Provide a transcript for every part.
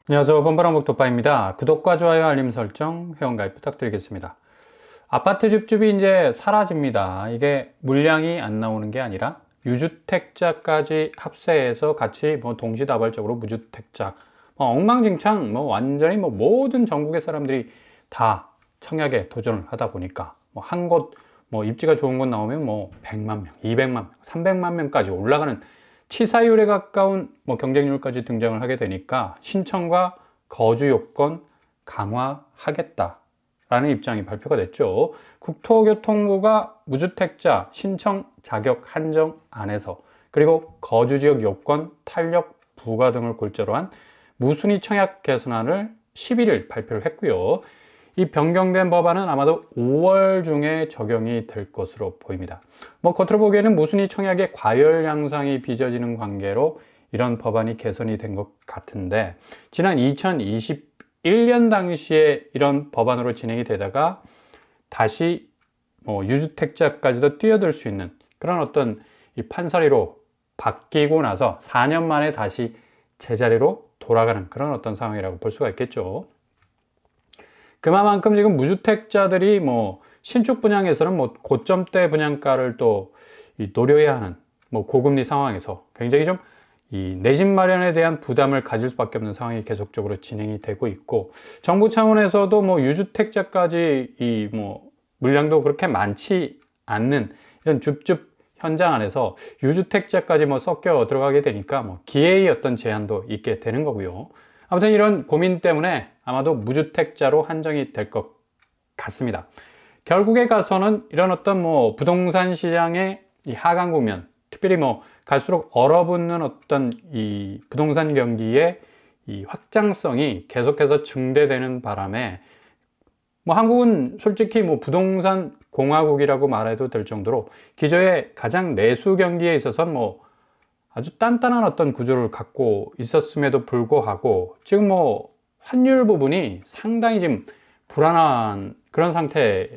안녕하세요. 본바람목 돋바입니다. 구독과 좋아요, 알림 설정, 회원가입 부탁드리겠습니다. 아파트 줍줍이 이제 사라집니다. 이게 물량이 안 나오는 게 아니라 유주택자까지 합세해서 같이 동시다발적으로 무주택자, 엉망진창, 완전히 모든 전국의 사람들이 다 청약에 도전을 하다 보니까 한 곳, 입지가 좋은 곳 나오면 100만 명, 200만 명, 300만 명까지 올라가는 치사율에 가까운 경쟁률까지 등장을 하게 되니까 신청과 거주 요건 강화하겠다라는 입장이 발표가 됐죠. 국토교통부가 무주택자 신청 자격 한정 안에서 그리고 거주지역 요건 탄력 부과 등을 골자로 한 무순위 청약 개선안을 11일 발표를 했고요. 이 변경된 법안은 아마도 5월 중에 적용이 될 것으로 보입니다. 겉으로 보기에는 무순위 청약의 과열 양상이 빚어지는 관계로 이런 법안이 개선이 된 것 같은데, 지난 2021년 당시에 이런 법안으로 진행이 되다가 다시 유주택자까지도 뛰어들 수 있는 그런 어떤 이 판서리로 바뀌고 나서 4년 만에 다시 제자리로 돌아가는 그런 어떤 상황이라고 볼 수가 있겠죠. 그만큼 지금 무주택자들이 신축 분양에서는 고점대 분양가를 또 노려야 하는 고금리 상황에서 굉장히 좀 이 내 집 마련에 대한 부담을 가질 수밖에 없는 상황이 계속적으로 진행이 되고 있고, 정부 차원에서도 유주택자까지 이 물량도 그렇게 많지 않는 이런 줍줍 현장 안에서 유주택자까지 섞여 들어가게 되니까 기회의 어떤 제한도 있게 되는 거고요. 아무튼 이런 고민 때문에 아마도 무주택자로 한정이 될 것 같습니다. 결국에 가서는 이런 어떤 부동산 시장의 이 하강 국면, 특별히 갈수록 얼어붙는 어떤 이 부동산 경기의 이 확장성이 계속해서 증대되는 바람에 한국은 솔직히 부동산 공화국이라고 말해도 될 정도로 기저의 가장 내수 경기에 있어서는 아주 단단한 어떤 구조를 갖고 있었음에도 불구하고 지금 환율 부분이 상당히 지금 불안한 그런 상태에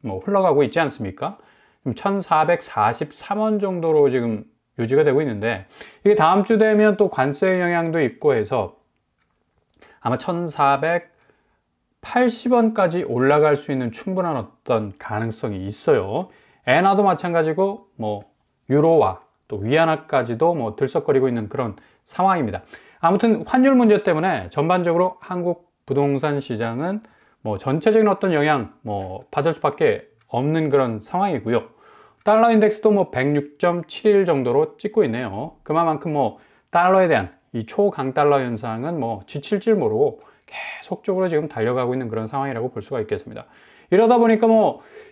흘러가고 있지 않습니까? 1443원 정도로 지금 유지가 되고 있는데, 이게 다음 주 되면 또 관세 영향도 있고 해서 아마 1480원까지 올라갈 수 있는 충분한 어떤 가능성이 있어요. 엔화도 마찬가지고 유로화 또 위안화까지도 들썩거리고 있는 그런 상황입니다. 아무튼 환율 문제 때문에 전반적으로 한국 부동산 시장은 전체적인 어떤 영향 받을 수밖에 없는 그런 상황이고요. 달러 인덱스도 106.71 정도로 찍고 있네요. 그만큼 달러에 대한 이 초강달러 현상은 지칠 줄 모르고 계속적으로 지금 달려가고 있는 그런 상황이라고 볼 수가 있겠습니다. 이러다 보니까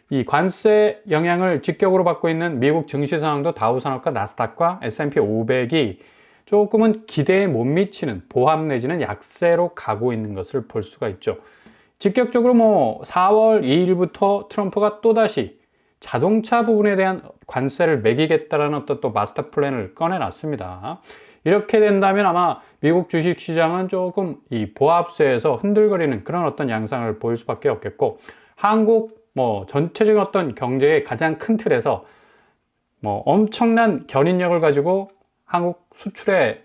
이 관세 영향을 직격으로 받고 있는 미국 증시 상황도 다우산업과 나스닥과 S&P 500이 조금은 기대에 못 미치는 보합 내지는 약세로 가고 있는 것을 볼 수가 있죠. 직격적으로 4월 2일부터 트럼프가 또다시 자동차 부분에 대한 관세를 매기겠다라는 어떤 또 마스터 플랜을 꺼내놨습니다. 이렇게 된다면 아마 미국 주식시장은 조금 이 보합세에서 흔들거리는 그런 어떤 양상을 보일 수밖에 없겠고, 한국 전체적인 어떤 경제의 가장 큰 틀에서 엄청난 견인력을 가지고 한국 수출의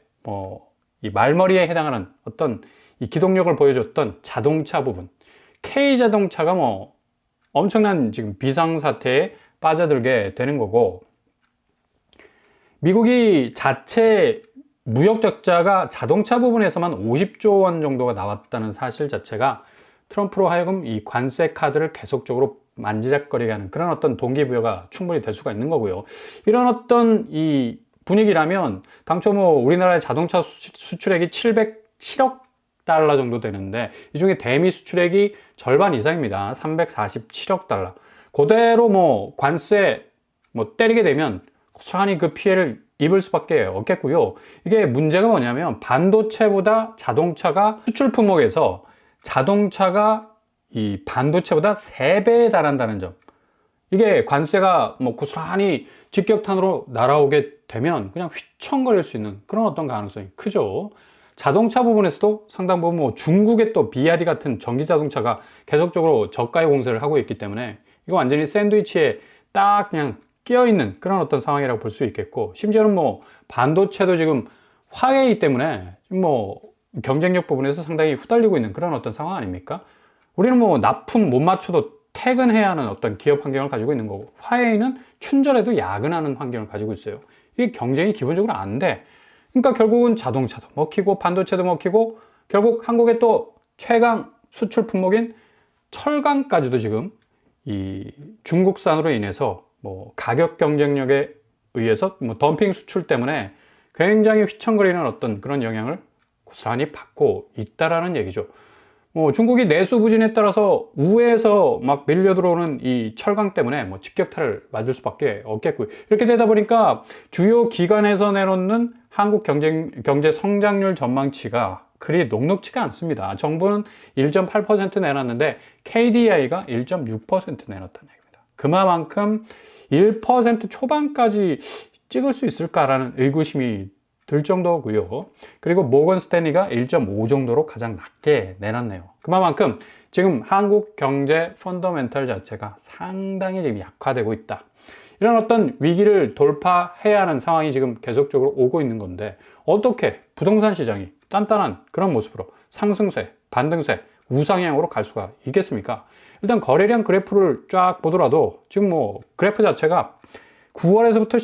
이 말머리에 해당하는 어떤 이 기동력을 보여줬던 자동차 부분, K자동차가 엄청난 지금 비상사태에 빠져들게 되는 거고, 미국이 자체 무역 적자가 자동차 부분에서만 50조 원 정도가 나왔다는 사실 자체가 트럼프로 하여금 이 관세 카드를 계속적으로 만지작거리게 하는 그런 어떤 동기부여가 충분히 될 수가 있는 거고요. 이런 어떤 이 분위기라면 당초 우리나라의 자동차 수출액이 707억 달러 정도 되는데, 이 중에 대미 수출액이 절반 이상입니다. 347억 달러. 그대로 관세 때리게 되면 고스란히 그 피해를 입을 수밖에 없겠고요. 이게 문제가 뭐냐면 반도체보다 자동차가 수출 품목에서 자동차가 이 반도체보다 3배에 달한다는 점. 이게 관세가 고스란히 직격탄으로 날아오게 되면 그냥 휘청거릴 수 있는 그런 어떤 가능성이 크죠. 자동차 부분에서도 상당 부분 중국의 또 BYD 같은 전기 자동차가 계속적으로 저가의 공세를 하고 있기 때문에 이거 완전히 샌드위치에 딱 그냥 끼어있는 그런 어떤 상황이라고 볼 수 있겠고, 심지어는 반도체도 지금 화웨이 때문에 지금 경쟁력 부분에서 상당히 후달리고 있는 그런 어떤 상황 아닙니까? 우리는 뭐 납품 못 맞춰도 퇴근해야 하는 어떤 기업 환경을 가지고 있는 거고, 화웨이는 춘절에도 야근하는 환경을 가지고 있어요. 이게 경쟁이 기본적으로 안 돼. 그러니까 결국은 자동차도 먹히고 반도체도 먹히고, 결국 한국의 또 최강 수출 품목인 철강까지도 지금 이 중국산으로 인해서 뭐 가격 경쟁력에 의해서 뭐 덤핑 수출 때문에 굉장히 휘청거리는 어떤 그런 영향을 고스란히 받고 있다라는 얘기죠. 뭐 중국이 내수 부진에 따라서 우회해서 막 밀려 들어오는 이 철강 때문에 뭐 직격탄을 맞을 수밖에 없겠고요. 이렇게 되다 보니까 주요 기관에서 내놓는 한국 경제 성장률 전망치가 그리 녹록지가 않습니다. 정부는 1.8% 내놨는데 KDI가 1.6% 내놨다는 얘기입니다. 그만큼 1% 초반까지 찍을 수 있을까라는 의구심이 들 정도고요. 그리고 모건 스탠리가 1.5 정도로 가장 낮게 내놨네요. 그만큼 지금 한국 경제 펀더멘털 자체가 상당히 지금 약화되고 있다. 이런 어떤 위기를 돌파해야 하는 상황이 지금 계속적으로 오고 있는 건데, 어떻게 부동산 시장이 단단한 그런 모습으로 상승세, 반등세, 우상향으로 갈 수가 있겠습니까? 일단 거래량 그래프를 쫙 보더라도 지금 뭐 그래프 자체가 9월에서부터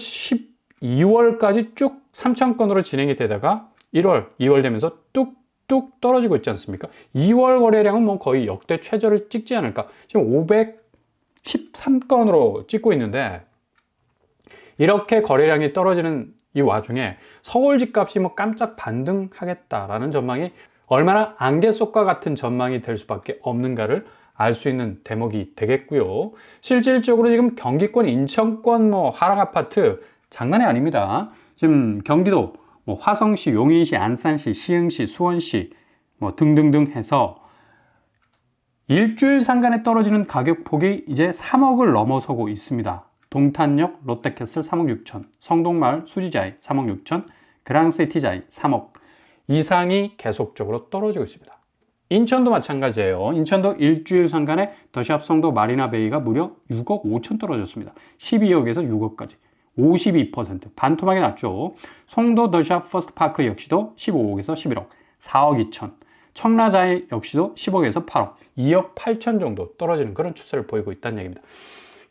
12월까지 쭉 3,000건으로 진행이 되다가 1월, 2월 되면서 뚝뚝 떨어지고 있지 않습니까? 2월 거래량은 뭐 거의 역대 최저를 찍지 않을까? 지금 513건으로 찍고 있는데, 이렇게 거래량이 떨어지는 이 와중에 서울 집값이 뭐 깜짝 반등하겠다라는 전망이 얼마나 안개 속과 같은 전망이 될 수밖에 없는가를 알 수 있는 대목이 되겠고요. 실질적으로 지금 경기권, 인천권 뭐 하락 아파트 장난이 아닙니다. 지금 경기도 뭐 화성시, 용인시, 안산시, 시흥시, 수원시 뭐 등등등 해서 일주일 상간에 떨어지는 가격폭이 이제 3억을 넘어서고 있습니다. 동탄역 롯데캐슬 3억 6천, 성동마을 수지자이 3억 6천, 그랑시티자이 3억 이상이 계속적으로 떨어지고 있습니다. 인천도 마찬가지예요. 인천도 일주일 상간에 더샵 성도 마리나베이가 무려 6억 5천 떨어졌습니다. 12억에서 6억까지 52% 반토막이 났죠. 송도 더샵 퍼스트파크 역시도 15억에서 11억 4억 2천, 청라자이 역시도 10억에서 8억 2억 8천 정도 떨어지는 그런 추세를 보이고 있다는 얘기입니다.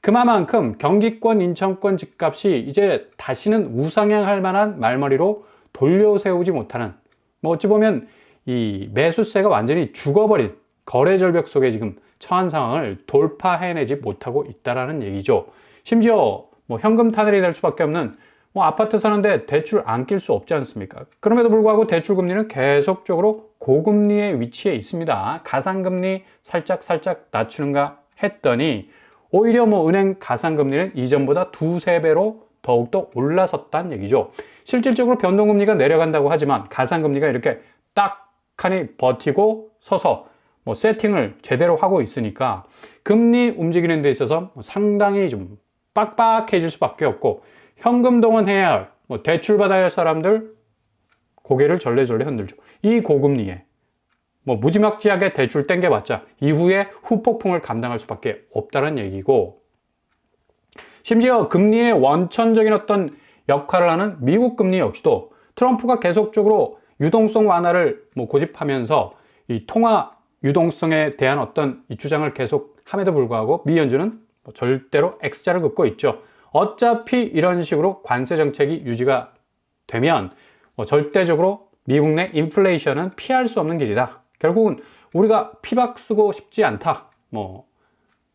그만큼 경기권, 인천권 집값이 이제 다시는 우상향할 만한 말머리로 돌려세우지 못하는, 뭐 어찌 보면 이 매수세가 완전히 죽어버린 거래 절벽 속에 지금 처한 상황을 돌파해내지 못하고 있다라는 얘기죠. 심지어 뭐 현금 타넬이 될 수밖에 없는, 뭐 아파트 사는데 대출 안 낄 수 없지 않습니까? 그럼에도 불구하고 대출 금리는 계속적으로 고금리에 위치해 있습니다. 가상금리 살짝 낮추는가 했더니 오히려 뭐 은행 가상금리는 이전보다 2~3배로 더욱더 올라섰다는 얘기죠. 실질적으로 변동금리가 내려간다고 하지만 가상금리가 이렇게 딱하니 버티고 서서 뭐 세팅을 제대로 하고 있으니까 금리 움직이는 데 있어서 상당히 좀 빡빡해질 수밖에 없고, 현금 동원해야 할, 뭐 대출 받아야 할 사람들 고개를 절레절레 흔들죠. 이 고금리에 뭐 무지막지하게 대출 땡겨봤자 이후에 후폭풍을 감당할 수밖에 없다는 얘기고, 심지어 금리의 원천적인 어떤 역할을 하는 미국 금리 역시도 트럼프가 계속적으로 유동성 완화를 뭐 고집하면서 이 통화 유동성에 대한 어떤 이 주장을 계속 함에도 불구하고 미 연준은 뭐 절대로 X자를 긋고 있죠. 어차피 이런 식으로 관세 정책이 유지가 되면 뭐 절대적으로 미국 내 인플레이션은 피할 수 없는 길이다. 결국은 우리가 피박 쓰고 싶지 않다. 뭐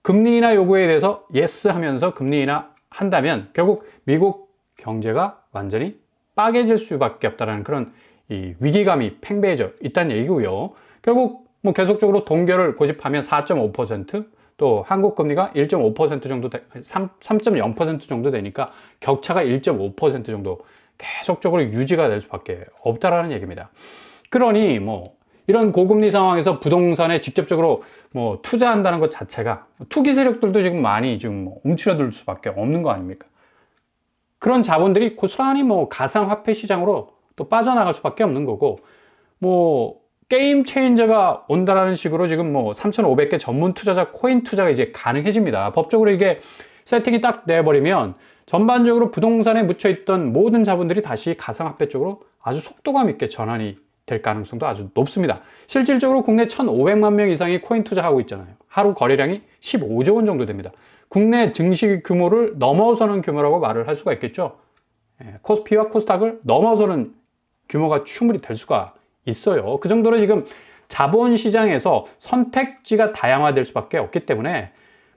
금리 인하 요구에 대해서 예스 하면서 금리 인하 한다면 결국 미국 경제가 완전히 빠개질 수밖에 없다는 그런 이 위기감이 팽배해져 있다는 얘기고요. 결국 뭐 계속적으로 동결을 고집하면 4.5%, 또 한국 금리가 1.5% 정도, 3.0% 정도 되니까 격차가 1.5% 정도 계속적으로 유지가 될 수밖에 없다라는 얘기입니다. 그러니 뭐 이런 고금리 상황에서 부동산에 직접적으로 뭐 투자한다는 것 자체가 투기 세력들도 지금 많이 지금 뭐 움츠러들 수밖에 없는 거 아닙니까? 그런 자본들이 고스란히 뭐 가상화폐 시장으로 또 빠져나갈 수밖에 없는 거고, 뭐 게임 체인저가 온다라는 식으로 지금 뭐 3,500개 전문 투자자 코인 투자가 이제 가능해집니다. 법적으로 이게 세팅이 딱 돼버리면 전반적으로 부동산에 묻혀있던 모든 자본들이 다시 가상화폐 쪽으로 아주 속도감 있게 전환이 될 가능성도 아주 높습니다. 실질적으로 국내 1,500만 명 이상이 코인 투자하고 있잖아요. 하루 거래량이 15조 원 정도 됩니다. 국내 증시 규모를 넘어서는 규모라고 말을 할 수가 있겠죠. 코스피와 코스닥을 넘어서는 규모가 충분히 될 수가 있어요. 그 정도로 지금 자본시장에서 선택지가 다양화될 수밖에 없기 때문에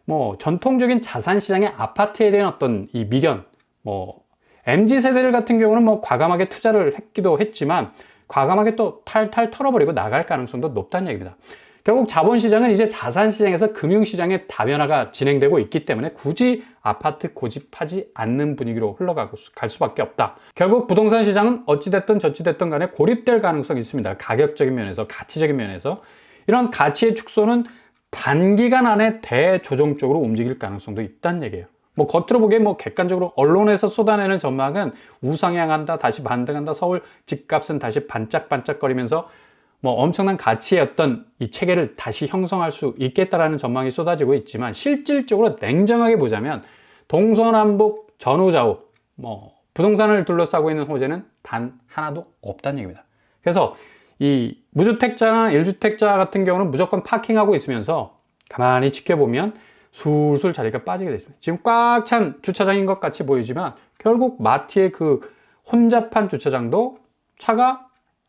뭐 전통적인 자산시장의 아파트에 대한 어떤 이 미련, 뭐 MZ세대들 같은 경우는 뭐 과감하게 투자를 했기도 했지만 과감하게 또 탈탈 털어버리고 나갈 가능성도 높다는 얘기입니다. 결국 자본시장은 이제 자산시장에서 금융시장의 다변화가 진행되고 있기 때문에 굳이 아파트 고집하지 않는 분위기로 흘러갈 수밖에 없다. 결국 부동산 시장은 어찌됐든 저찌됐든 간에 고립될 가능성이 있습니다. 가격적인 면에서, 가치적인 면에서. 이런 가치의 축소는 단기간 안에 대조정적으로 움직일 가능성도 있다는 얘기예요. 뭐 겉으로 보기에 뭐 객관적으로 언론에서 쏟아내는 전망은 우상향한다, 다시 반등한다, 서울 집값은 다시 반짝반짝거리면서 뭐 엄청난 가치의 어떤 이 체계를 다시 형성할 수 있겠다라는 전망이 쏟아지고 있지만 실질적으로 냉정하게 보자면 동서남북 전후좌우 뭐 부동산을 둘러싸고 있는 호재는 단 하나도 없다는 얘기입니다. 그래서 이 무주택자나 1주택자 같은 경우는 무조건 파킹하고 있으면서 가만히 지켜보면 술술 자리가 빠지게 되어 있습니다. 지금 꽉 찬 주차장인 것 같이 보이지만 결국 마트의 그 혼잡한 주차장도 차가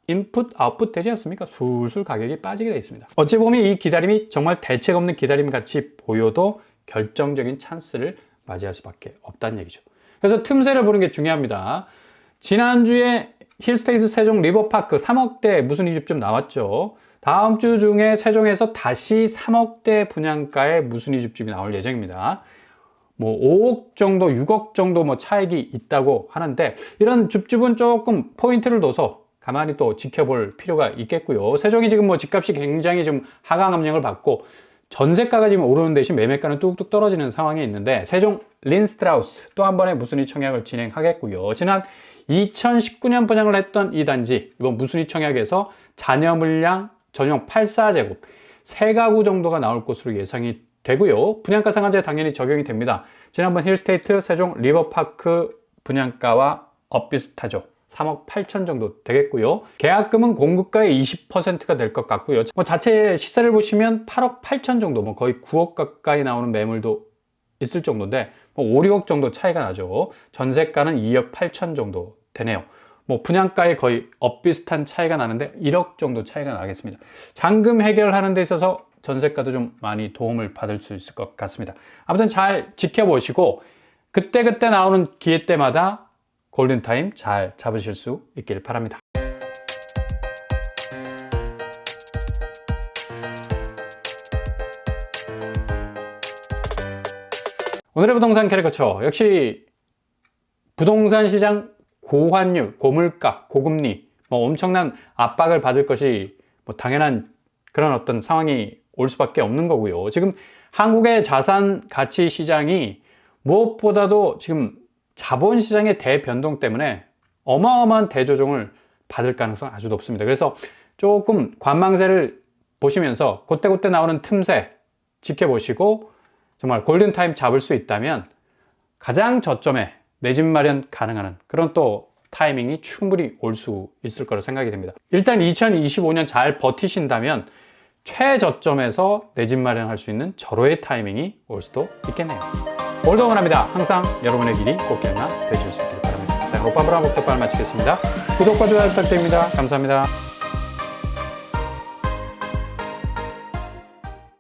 인풋, 아웃풋 되지 않습니까? 술술 가격이 빠지게 되어 있습니다. 어찌 보면 이 기다림이 정말 대책 없는 기다림 같이 보여도 결정적인 찬스를 맞이할 수밖에 없다는 얘기죠. 그래서 틈새를 보는 게 중요합니다. 지난주에 힐스테이트 세종 리버파크 3억대 무슨 이집점 나왔죠. 다음 주 중에 세종에서 다시 3억대 분양가의 무슨 이집집이 나올 예정입니다. 뭐 5억 정도, 6억 정도 뭐 차익이 있다고 하는데 이런 줍줍은 조금 포인트를 둬서 가만히 또 지켜볼 필요가 있겠고요. 세종이 지금 뭐 집값이 굉장히 지금 하강 압력을 받고 전세가가 지금 오르는 대신 매매가는 뚝뚝 떨어지는 상황에 있는데 세종 린스트라우스 또 한 번의 무순위 청약을 진행하겠고요. 지난 2019년 분양을 했던 이 단지 이번 무순위 청약에서 잔여 물량 전용 84제곱 3가구 정도가 나올 것으로 예상이 되고요. 분양가 상한제 당연히 적용이 됩니다. 지난번 힐스테이트 세종 리버파크 분양가와 엇비슷하죠. 3억 8천 정도 되겠고요. 계약금은 공급가의 20%가 될 것 같고요. 뭐 자체 시세를 보시면 8억 8천 정도, 뭐 거의 9억 가까이 나오는 매물도 있을 정도인데 뭐 5, 6억 정도 차이가 나죠. 전세가는 2억 8천 정도 되네요. 뭐 분양가에 거의 엇비슷한 차이가 나는데 1억 정도 차이가 나겠습니다. 잔금 해결하는 데 있어서 전세가도 좀 많이 도움을 받을 수 있을 것 같습니다. 아무튼 잘 지켜보시고 그때그때 나오는 기회 때마다 골든타임 잘 잡으실 수 있길 바랍니다. 오늘의 부동산 캐리커처 역시 부동산 시장 고환율, 고물가, 고금리 뭐 엄청난 압박을 받을 것이 뭐 당연한 그런 어떤 상황이 올 수밖에 없는 거고요. 지금 한국의 자산 가치 시장이 무엇보다도 지금 자본시장의 대변동 때문에 어마어마한 대조정을 받을 가능성이 아주 높습니다. 그래서 조금 관망세를 보시면서 그때그때 나오는 틈새 지켜보시고 정말 골든타임 잡을 수 있다면 가장 저점에 내 집 마련 가능한 그런 또 타이밍이 충분히 올 수 있을 거로 생각이 됩니다. 일단 2025년 잘 버티신다면 최저점에서 내 집 마련할 수 있는 절호의 타이밍이 올 수도 있겠네요. 오늘도 응원합니다. 항상 여러분의 길이 꽃길만 되실 수 있길 바랍니다. 자, 오빠브라 목표발 마치겠습니다. 구독과 좋아요 부탁드립니다. 감사합니다.